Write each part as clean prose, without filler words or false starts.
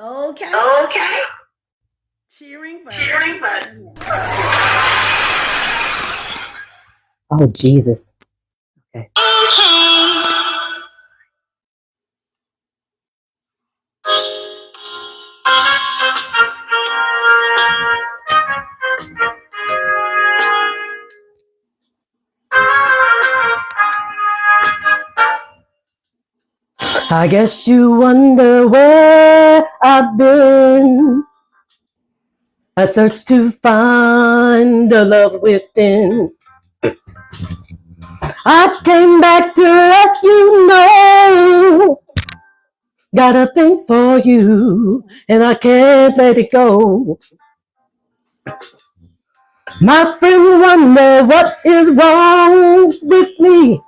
Okay. Okay. Cheering for Cheering for. Oh, Jesus. Okay. I guess you wonder where I've been. I search to find the love within. I came back to let you know. Got a thing for you, and I can't let it go. My friend wonder what is wrong with me.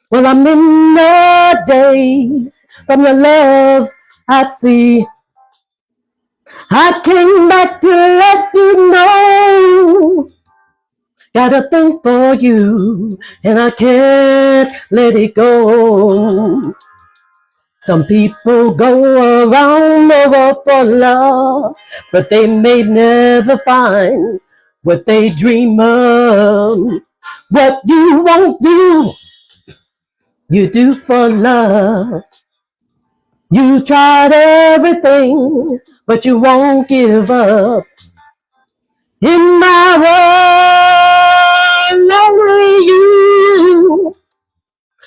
Well, I'm in the daze from your love I see. I came back to let you know. Got a thing for you, and I can't let it go. Some people go around the world for love, but they may never find what they dream of. What you won't do, you do for love. You tried everything, but you won't give up. In my world, only you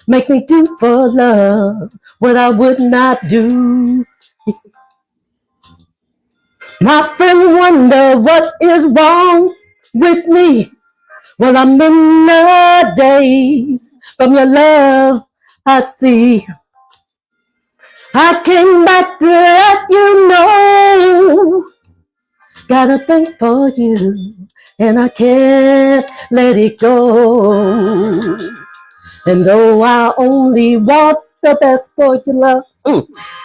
make me do for love what I would not do. My friend wonder what is wrong with me. Well, I'm in the daze from your love I see. I came back to let you know. Got a thing for you, and I can't let it go. And though I only want the best for your love,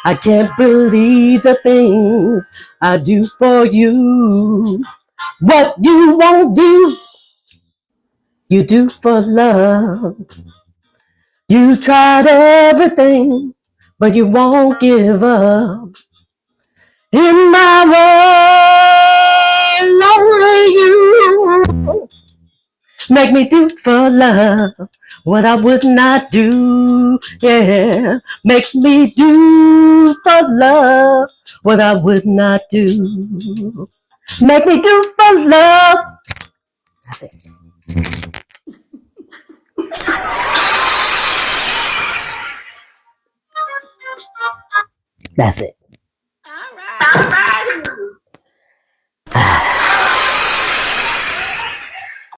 I can't believe the things I do for you. What you won't do, you do for love. You tried everything, but you won't give up. In my world, only you make me do for love what I would not do. Yeah, make me do for love what I would not do. Make me do for love. That's it. All right.